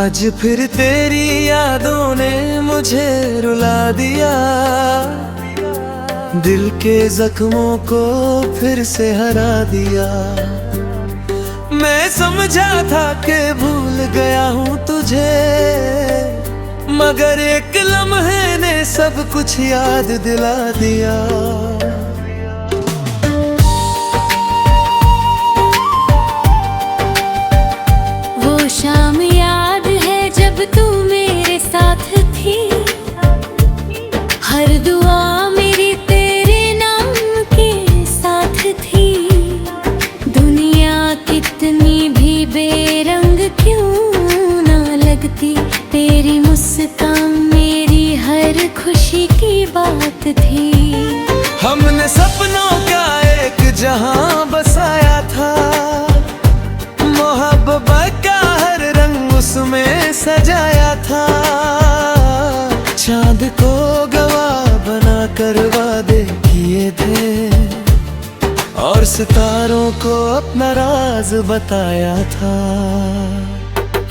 आज फिर तेरी यादों ने मुझे रुला दिया, दिल के जख्मों को फिर से हरा दिया। मैं समझा था कि भूल गया हूँ तुझे, मगर एक लम्हे ने सब कुछ याद दिला दिया। वो शाम याद है जब तू मेरे साथ थी, हर दुआ मेरी तेरे नाम के साथ थी। दुनिया कितनी भी बेरंग क्यों ना लगती, तेरी मुस्कान मेरी हर खुशी की बात थी। हमने सपनों का एक जहां बसाया था, मोहब्बत का हर रंग उसमें सजाया था। चांद को गवाह बना कर वादे किए थे, और सितारों को अपना राज बताया था।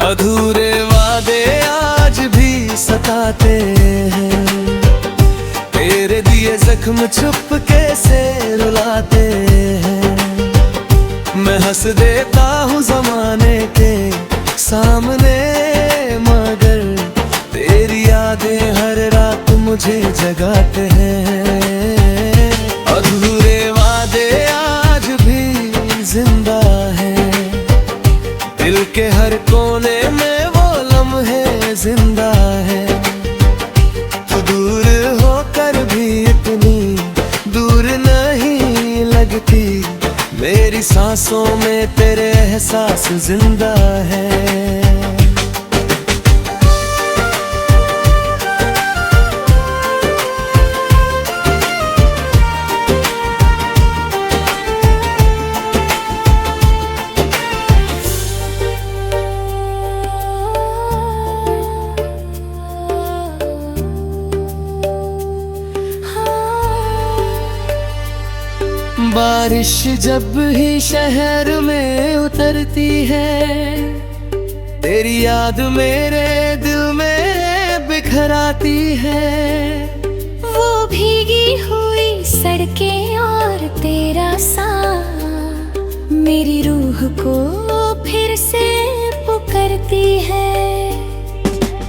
अधूरे वादे आज भी सताते हैं, तेरे दिए जख्म चुपके से रुलाते हैं। मैं हंस देता हूँ जमाने के सामने, मगर तेरी यादें हर रात मुझे जगाते हैं। अधूरे वादे आज भी जिंदा हैं, दिल के हर कोने में वो लम्हे जिंदा है। तू दूर होकर भी इतनी दूर नहीं लगती, मेरी सांसों में तेरे एहसास जिंदा है। बारिश जब ही शहर में उतरती है, तेरी याद मेरे दिल में बिखराती है। वो भीगी हुई सड़कें और तेरा साथ मेरी रूह को फिर से पुकारती है।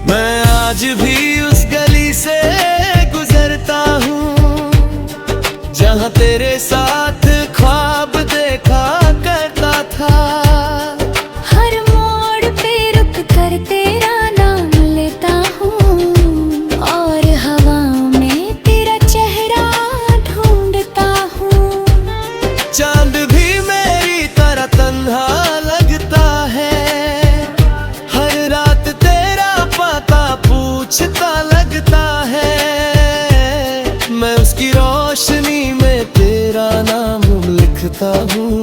मैं आज भी उस गली से गुजरता हूँ, जहाँ तेरे साथ ख्वाब देखा करता था। हर मोड़ पे रुक कर तेरा नाम लेता हूँ, और हवा में तेरा चेहरा ढूंढता हूँ। चांद भी मेरी तरह तन्हा लगता है, हर रात तेरा पता पूछता लगता है। मैं उसकी रोशनी में तेरा नाम लिखता हूँ,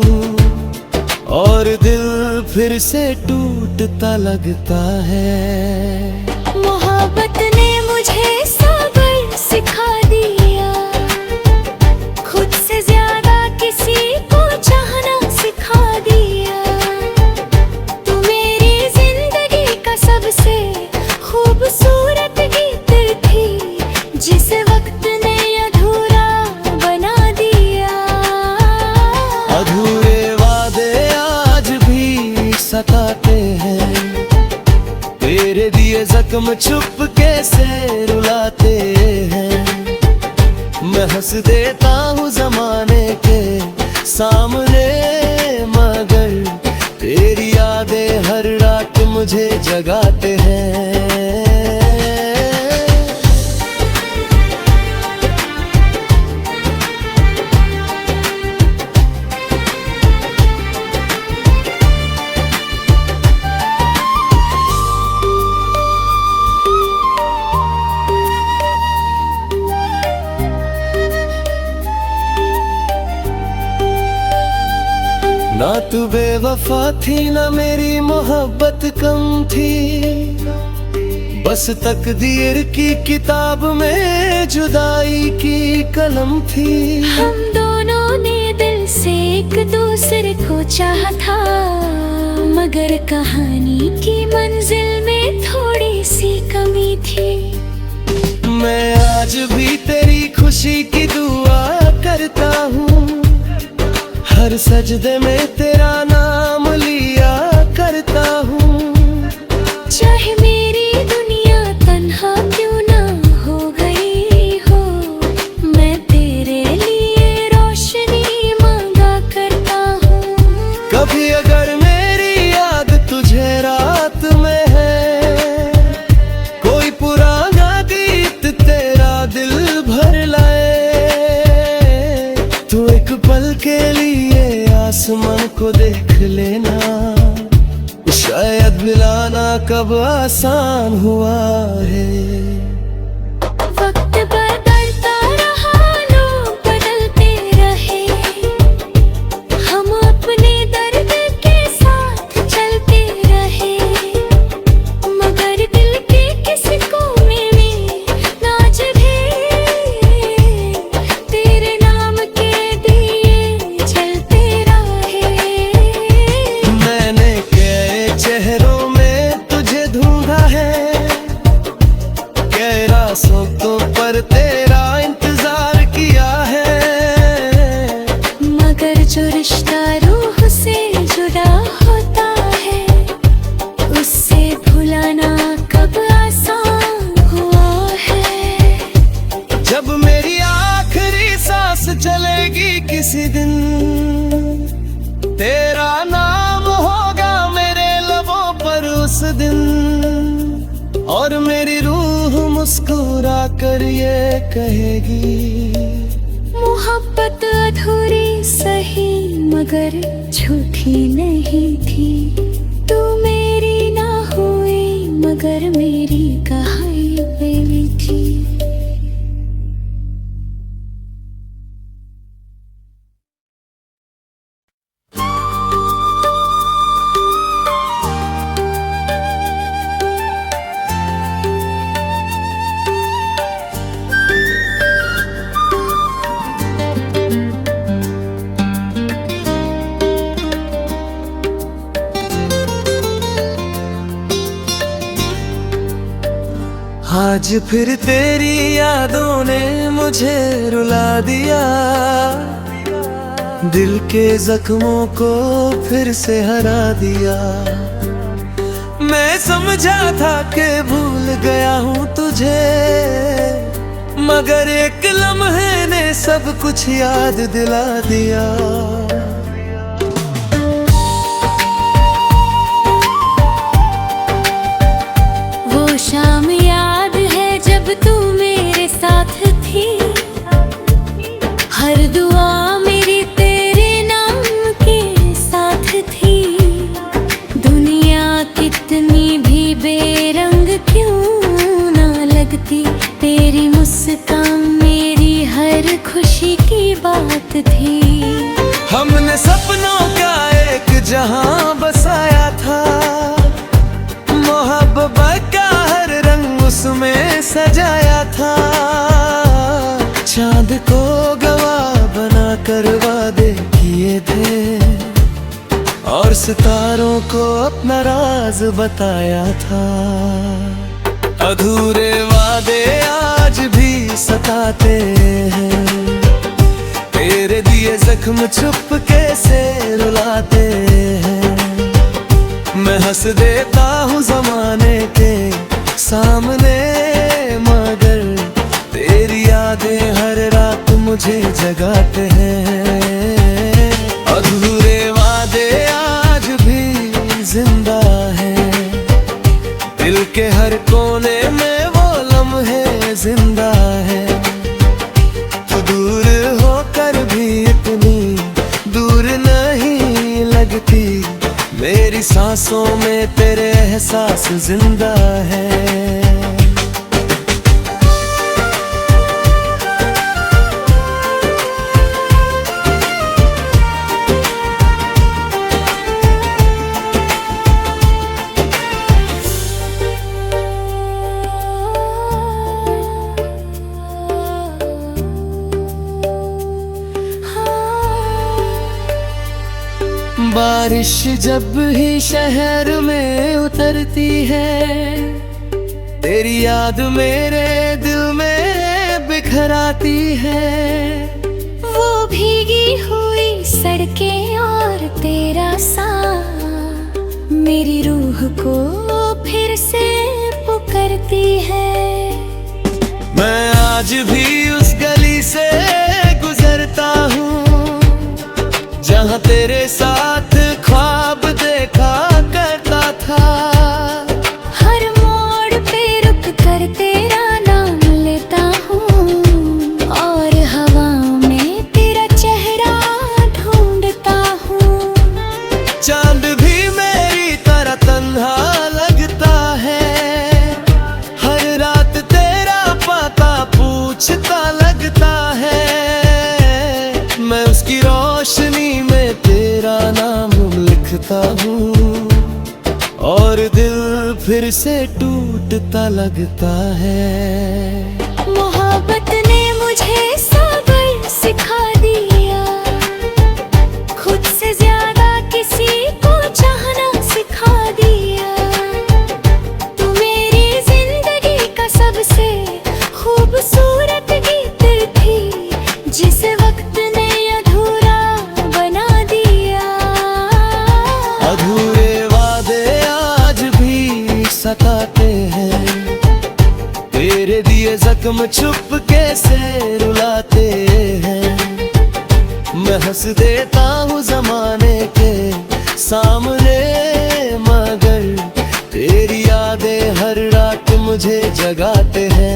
और दिल फिर से टूटता लगता है। मोहब्बत ने मुझे सब्र सिखा दिया, खुद से ज्यादा किसी को चाहना सिखा दिया। तू मेरी जिंदगी का सबसे खूबसूरत गीत थी, जिस वक्त ने अधूरा बना दिया। अधूरे वादे आज भी सताते हैं, तेरे दिए जख्म चुपके से रुलाते हैं। मैं हंस देता हूँ जमाने के सामने, मगर तेरी यादें हर रात मुझे जगाते हैं। ना तू बेवफा थी, ना मेरी मोहब्बत कम थी, बस तकदीर की किताब में जुदाई की कलम थी। हम दोनों ने दिल से एक दूसरे को चाहा था, मगर कहानी की मंजिल में में थोड़ी सी कमी थी। मैं आज भी तेरी खुशी की दुआ करता हूँ, हर सजदे में तेरा नाम लिया करता हूँ। चाहे मेरी दुनिया तन्हा क्यों ना हो गई हो, मैं तेरे लिए रोशनी मांगा करता हूँ। कभी अगर मेरी याद तुझे रात में है, कोई पुराना गीत तेरा दिल भर लाए, तो एक पल के लिए आसमान को देख लेना, शायद मिलाना कब आसान हुआ है। वक्त बदलता रहा, लोग बदलते रहे, हम अपने दर्द के साथ चलते रहे, मगर दिल के किसी कोने में नाच भी तेरे नाम के दिए जलते रहे। मैंने कई चेहरों में तुझे ढूंढा है, कई रास्तों पर तेरा इंतजार किया है, मगर जो रिश्ता रूह से जुड़ा होता है, उससे भुलाना कब आसान हुआ है। जब मेरी आखिरी सांस चलेगी किसी दिन, तेरा नाम होगा मेरे लबों पर उस दिन, और मेरी रूह मुस्कुरा कर ये कहेगी, मोहब्बत अधूरी सही मगर झूठी नहीं थी। तू मेरी ना हुई मगर मेरी कहाई बेली थी। आज फिर तेरी यादों ने मुझे रुला दिया, दिल के जख्मों को फिर से हरा दिया। मैं समझा था कि भूल गया हूँ तुझे, मगर एक लम्हे ने सब कुछ याद दिला दिया। वो शाम याद है जब तू मेरे साथ थी, हर दुआ मेरी तेरे नाम के साथ थी। दुनिया कितनी भी बेरंग क्यों ना लगती, तेरी मुस्कान मेरी हर खुशी की बात थी। हमने सपनों का एक जहां बसाया था, मोहब्बत का हर रंग उसमें सजाया था। चांद को गवाह बना कर वादे किए थे, और सितारों को अपना राज बताया था। अधूरे वादे आज भी सताते हैं, तेरे दिए जख्म चुपके से रुलाते हैं। मैं हंस देता हूँ जमाने के सामने, मगर तेरी यादें हर रात मुझे जगाते हैं। अधूरे वादे आज भी जिंदा हैं, दिल के हर कोने में वो लम्हे जिंदा है। तू दूर होकर भी इतनी दूर नहीं लगती, मेरी सांसों में तेरे एहसास जिंदा है। बारिश जब ही शहर में उतरती है, तेरी याद मेरे दिल में बिखर आती है। वो भीगी हुई सड़कें और तेरा साथ मेरी रूह को फिर से पुकारती है। मैं आज भी उस गली से गुजरता हूँ जहाँ तेरे साथ ख्वाब देखा करता था। हर मोड़ पे रुक कर तेरा नाम लेता हूँ और हवाओं में तेरा चेहरा ढूंढता हूँ। चांद भी मेरी तरह तन्हा लगता है, हर रात तेरा पता पूछता लगता है। मैं उसकी रोशनी में तेरा नाम लिखता हूँ और दिल फिर से टूटता लगता है। मोहब्बत ने मुझे सब्र सिखा दिया, खुद से ज्यादा किसी को चाहना सिखा दिया। तू मेरी जिंदगी का सबसे खूबसूरत गीत थी, जिस वक्त ने अधूरा बना दिया। अधूरे वादे आज भी सताते हैं, तेरे दिए जख्म चुपके से रुलाते हैं। मैं हंस देता हूँ जमाने के सामने, मगर तेरी यादें हर रात मुझे जगाते हैं।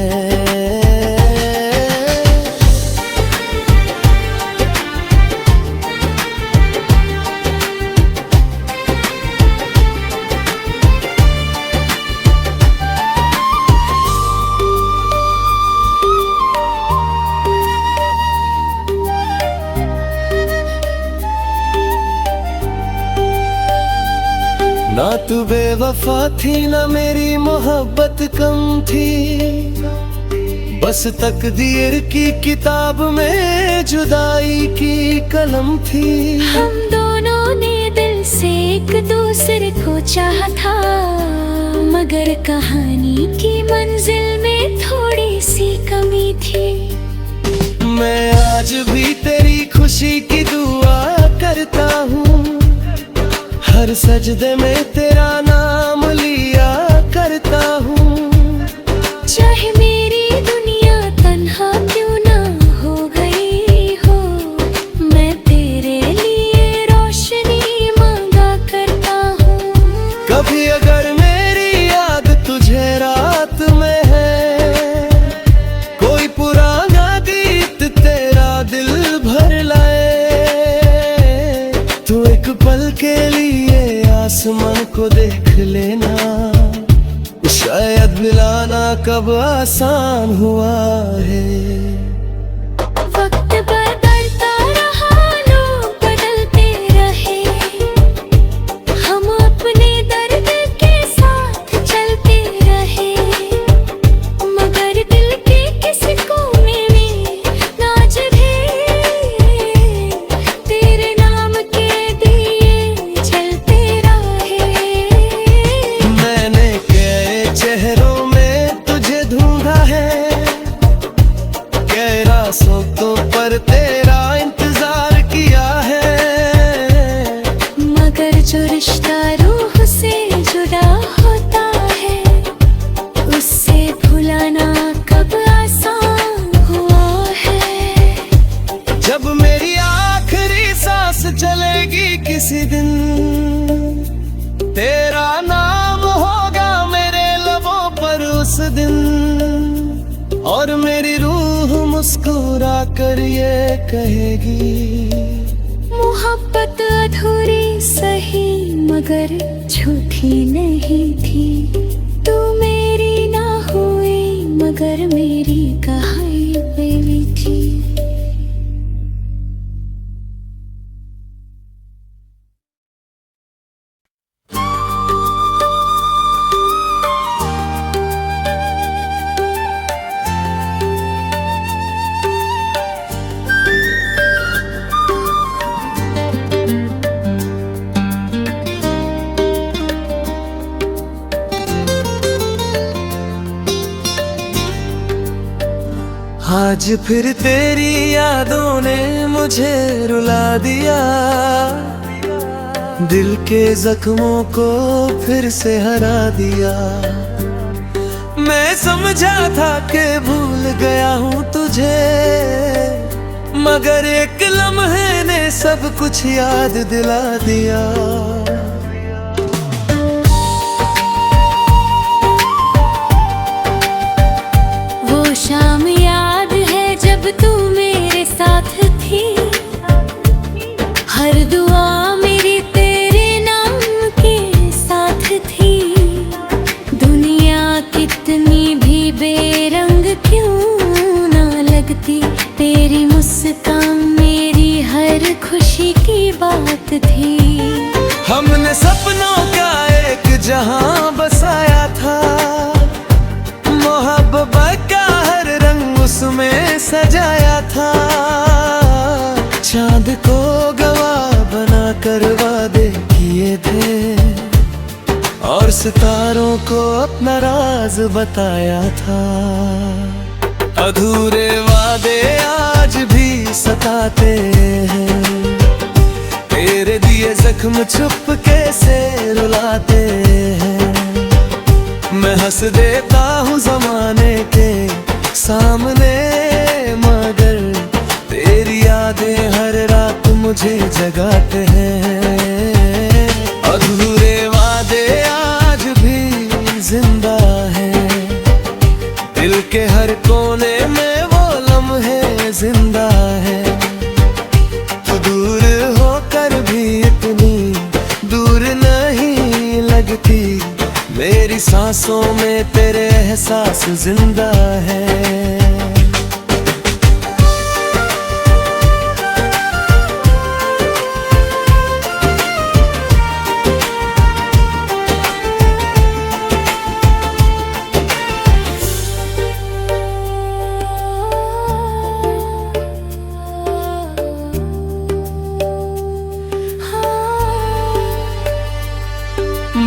ना तू बेवफा थी ना मेरी मोहब्बत कम थी, बस तकदीर की किताब में जुदाई की कलम थी। हम दोनों ने दिल से एक दूसरे को चाहा था, मगर कहानी की मंजिल में थोड़ी सी कमी थी। मैं आज भी तेरी खुशी की दुआ करता हूँ, हर सजदे में तेरा नाम लिया करता हूँ। चाहे मेरी दुनिया तन्हा क्यों ना हो गई हो, मैं तेरे लिए रोशनी मांगा करता हूँ। कभी अगर मेरी याद तुझे रात में है, कोई पुराना गीत तेरा दिल भर लाए, तो एक पल के लिए आसमान को देख लेना। शायद मिलाना कब आसान हुआ है। वक्त बदलता रहा, लोग बदलते रहे, हम अपने दर्द के साथ चलते रहे, मगर दिल के किसी कोने में नाच भी तेरे नाम के दिए जलते रहे। मैंने कई चेहरों में तुझे ढूंढा है, कई रास्तों पर तेरा इंतजार किया है, मगर जो रिश्ता रूह से जुड़ा होता है, उससे भुलाना कब आसान हुआ है। जब मेरी आखिरी सांस चलेगी किसी दिन, तेरा नाम होगा मेरे लबों पर उस दिन, और मेरी रूह मुस्कुरा कर ये कहेगी, मोहब्बत अधूरी सही मगर झूठी नहीं थी। तू मेरी ना हुई मगर मेरी कहाई पे भी थी। आज फिर तेरी यादों ने मुझे रुला दिया, दिल के जख्मों को फिर से हरा दिया। मैं समझा था कि भूल गया हूँ तुझे, मगर एक लम्हे ने सब कुछ याद दिला दिया। वो शाम याद है जब तू मेरे साथ थी, हर दुआ मेरी तेरे नाम के साथ थी। दुनिया कितनी भी बेरंग क्यों ना लगती, तेरी मुस्कान मेरी हर खुशी की बात थी। हमने सपनों का एक जहां बसाया था, मोहब्बत का हर रंग उसमें सजाया था। चांद को गवाह बना कर वादे किए थे, और सितारों को अपना राज बताया था। अधूरे वादे आज भी सताते हैं, तेरे दिए जख्म चुपके से रुलाते हैं। मैं हंस देता हूँ जमाने के सामने, मगर तेरी यादें हर रात मुझे जगाते हैं। अधूरे वादे आज भी जिंदा हैं, दिल के हर कोने में वो लम्हे जिंदा है। तू दूर होकर भी इतनी दूर नहीं लगती, मेरी सांसों में तेरे एहसास जिंदा है।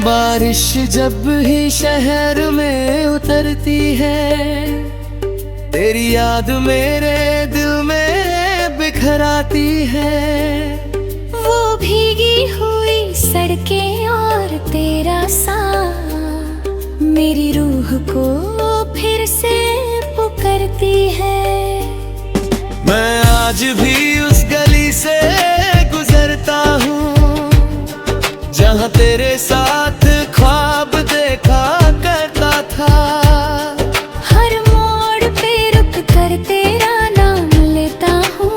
बारिश जब ही शहर में उतरती है, तेरी याद मेरे दिल में बिखर आती है। वो भीगी हुई सड़कें और तेरा साथ मेरी रूह को फिर से पुकारती है। मैं आज भी उस गली से गुजरता हूँ, जहाँ तेरे साथ ख्वाब देखा करता था। हर मोड़ पे रुक कर तेरा नाम लेता हूँ,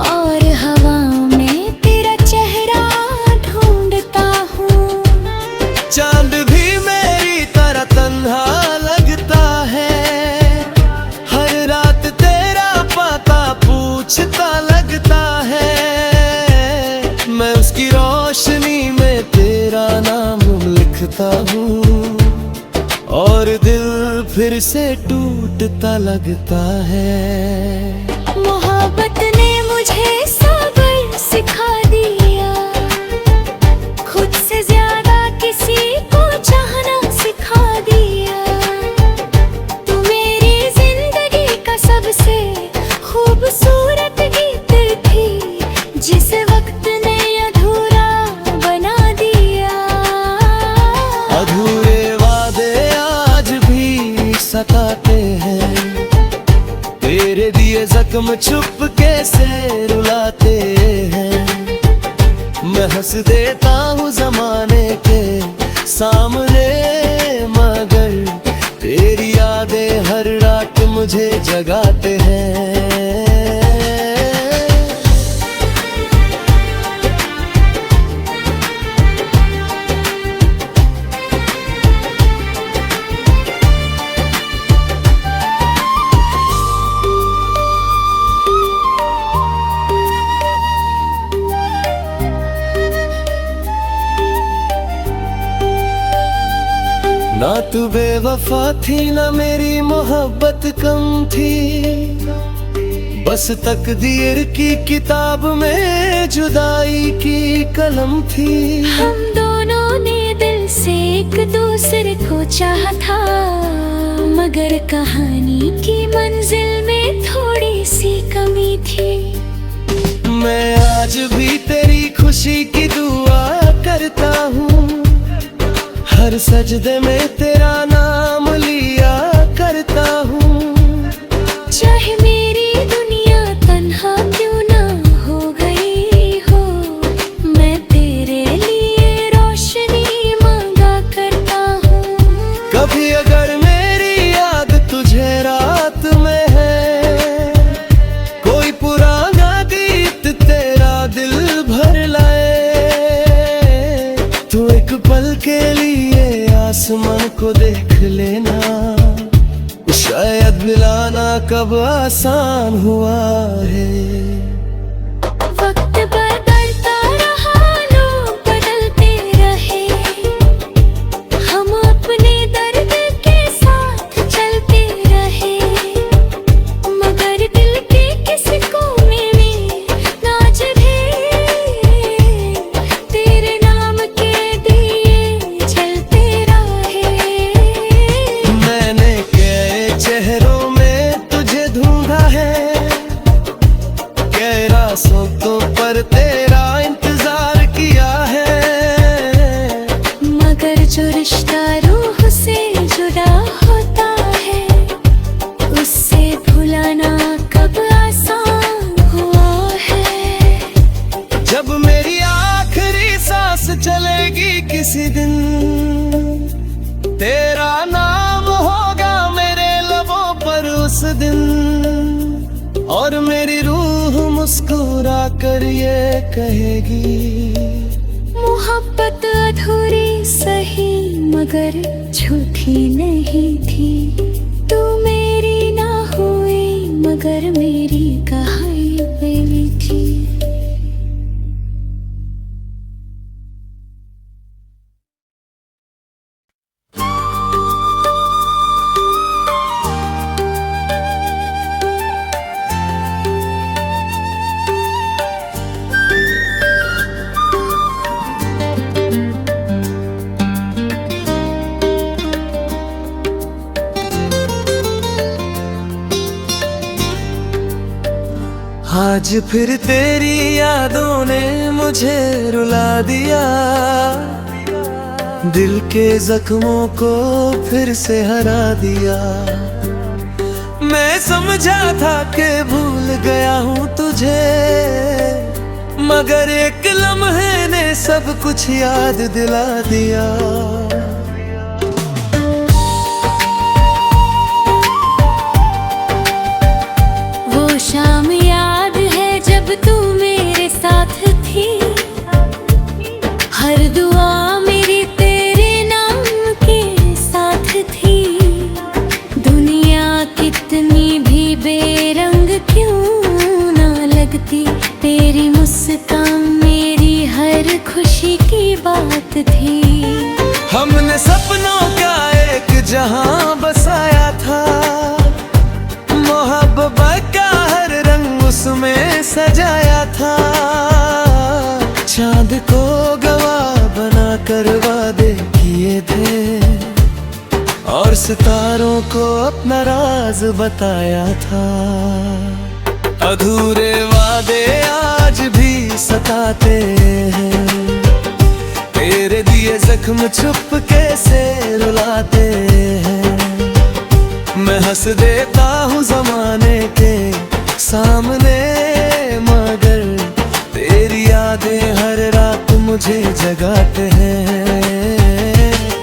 और हवा में तेरा चेहरा ढूंढता हूँ। चांद भी मेरी तरह तन्हा लगता है, हर रात तेरा पता पूछता लगता है। मैं उसकी रोशनी में तेरा नाम लिखता हूँ, और दिल फिर से टूटता लगता है। मोहब्बत ने मुझे सब्र सिखा दिया, खुद से ज्यादा किसी को चाहना सिखा दिया। तू मेरी जिंदगी का सबसे खूबसूरत गीत थी, जिस वक्त ने अधूरा बना दिया। अधूरे वादे आज भी सताते हैं, तेरे दिए जख्म चुपके से रुलाते हैं। मैं हंस देता हूँ जमाने के सामने, मगर तेरी यादें हर रात मुझे जगाते हैं। ना तू बेवफा थी ना मेरी मोहब्बत कम थी, बस तकदीर की किताब में जुदाई की कलम थी। हम दोनों ने दिल से एक एक दूसरे को चाहा था, मगर कहानी की मंजिल में थोड़ी सी कमी थी। मैं आज भी तेरी खुशी की दुआ करता हूँ, हर सजदे में तेरा नाम लिया करता हूँ। चाहे मेरी दुनिया तन्हा क्यों ना हो गई हो, मैं तेरे लिए रोशनी मांगा करता हूँ। कभी अगर मेरी याद तुझे रात में है, कोई पुराना गीत तेरा दिल भर लाए, तो एक पल के लिए आसमान को देख लेना, शायद मिलाना कब आसान हुआ है। वक्त बदलता रहा, लोग बदलते रहे, हम अपने दर्द के साथ चलते रहे, मगर दिल के किसी कोने में नाच भी तेरे नाम के दिए जलते रहे। मैंने कई चेहरों में तुझे ढूंढा है, कई रास्तों पर तेरा इंतजार किया है, मगर जो रिश्ता रूह से जुड़ा होता है, उससे भुलाना कब आसान हुआ है। जब मेरी आखिरी सांस चलेगी किसी दिन, तेरा नाम होगा मेरे लबों पर उस दिन, और मेरी रूह मुस्कुरा कर ये कहेगी, मोहब्बत अधूरी सही मगर झूठी नहीं थी, तू मेरी ना हुई मगर मेरी कहाई बेली थी। आज फिर तेरी यादों ने मुझे रुला दिया, दिल के जख्मों को फिर से हरा दिया। मैं समझा था कि भूल गया हूँ तुझे, मगर एक लम्हे ने सब कुछ याद दिला दिया। वो शाम याद है जब तू मेरे साथ थी, हर दुआ मेरी तेरे नाम के साथ थी। दुनिया कितनी भी बेरंग क्यों ना लगती, तेरी मुस्कान मेरी हर खुशी की बात थी। हमने सपनों का एक जहां बसाया था, मोहब्बत का हर रंग उसमें सजाया था। चांद को गवाह बना कर वादे किए थे, और सितारों को अपना राज बताया था। अधूरे वादे आज भी सताते हैं, तेरे दिए जख्म छुप कैसे रुलाते हैं। मैं हंस देता हूँ जमाने के सामने, मगर तेरी यादें हर रात मुझे जगाते हैं।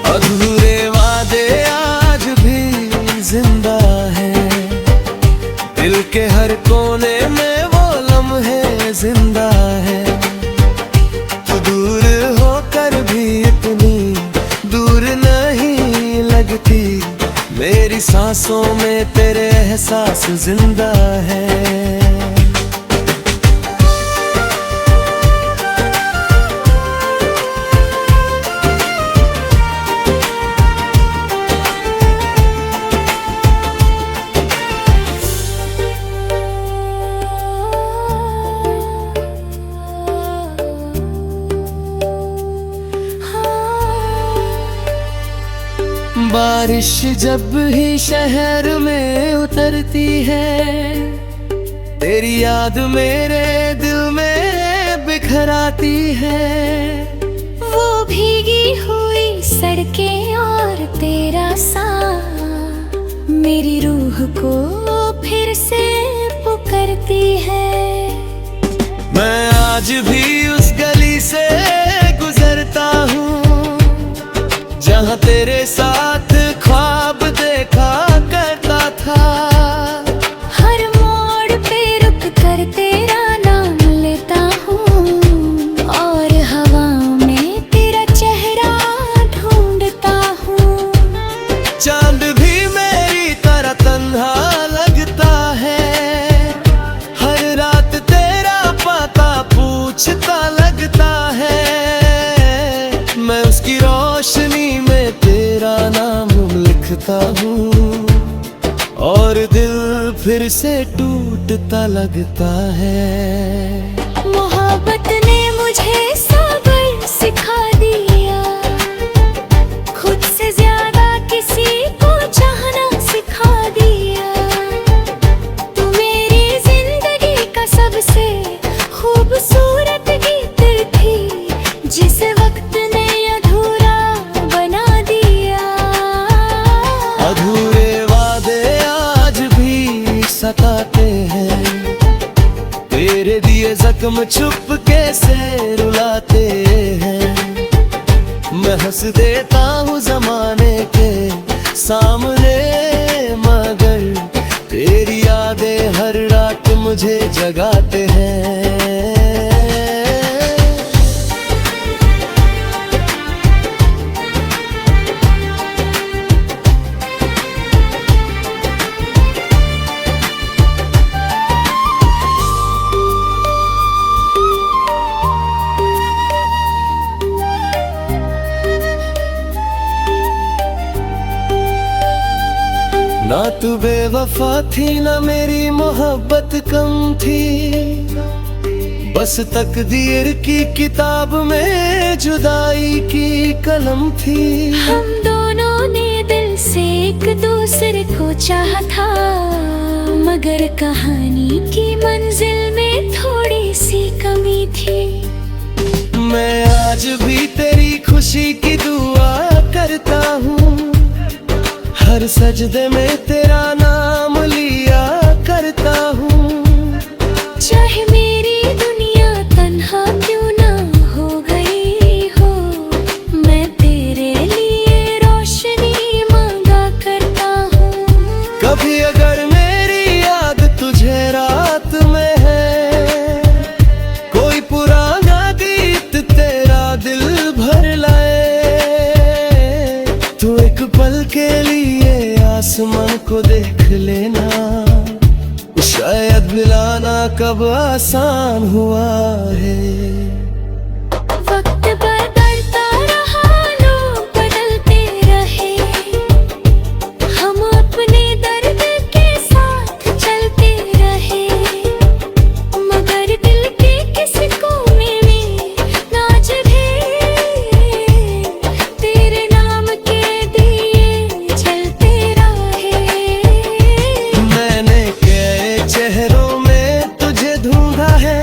अधूरे वादे आज भी जिंदा हैं, दिल के हर कोने में वो लम्हे जिंदा है। तू दूर होकर भी इतनी दूर नहीं लगती, मेरी सांसों में तेरे एहसास जिंदा है। बारिश जब ही शहर में उतरती है, तेरी याद मेरे दिल में बिखर आती है। वो भीगी हुई सड़कें और तेरा साथ मेरी रूह को फिर से पुकारती है। मैं आज भी उस गली से गुजरता हूँ जहाँ तेरे साथ ख्वाब देखा करता था। हर मोड़ पे रुक कर तेरा नाम लेता हूँ और हवा में तेरा चेहरा ढूंढता हूँ। चांद भी मेरी तरह तन्हा लगता है, हर रात तेरा पता पूछता लगता है। मैं उसकी रोशनी में तेरा नाम लिखता हूँ और दिल फिर से टूटता लगता है। मोहब्बत ने मुझे सब्र सिखा दिया, खुद से ज्यादा किसी को चाहना सिखा दिया। तू मेरी जिंदगी का सबसे खूबसूरत गीत थी, जिस वक्त ने अधूरा बना दिया। अधूरे वादे आज भी सताते हैं, तेरे दिए जख्म छुप के से रुलाते हैं। मैं हंस देता हूँ जमाने के सामने, मगर तेरी यादें हर रात मुझे जगाते हैं। ना तू बेवफा थी ना मेरी मोहब्बत कम थी, बस तकदीर की किताब में जुदाई की कलम थी। हम दोनों ने दिल से एक दूसरे को चाहा था, मगर कहानी की मंजिल में थोड़ी सी कमी थी। मैं आज भी तेरी खुशी की दुआ करता हूँ, हर सजदे में तेरा नाम लिया करता हूँ। चाहे मेरी दुनिया तन्हा क्यों ना हो गई हो, मैं तेरे लिए रोशनी मांगा करता हूँ। कभी अगर मेरी याद तुझे रात में है, कोई पुराना गीत तेरा दिल भर लाए, तो एक पल के लिए आसमान को देख लेना। शायद मिलाना कब आसान हुआ है। वक्त बदलता रहा, लोग बदलते रहे, हम अपने दर्द के साथ चलते रहे, मगर दिल के किसी कोने में नाच रहे, तेरे नाम के दिए जलते रहे। मैंने कई चेहरों में तुझे ढूंढा है,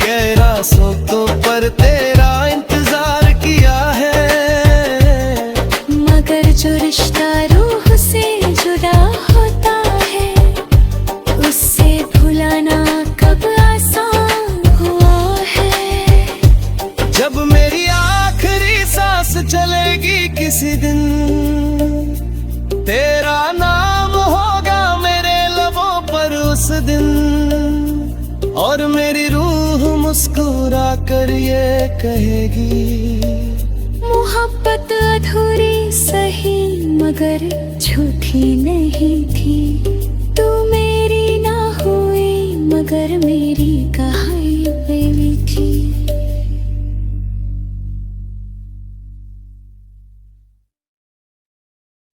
कई रास्तों पर तेरा इंतजार किया है, मगर जो रिश्ता रूह से जुदा होता है, उससे भुलाना कब आसान हुआ है। जब मेरी आखिरी सांस चलेगी किसी दिन, तेरा नाम होगा मेरे लबों पर उस दिन, और मेरी रूह मुस्कुरा कर ये कहेगी, मोहब्बत अधूरी सही मगर झूठी नहीं थी। तू मेरी ना हुई मगर मेरी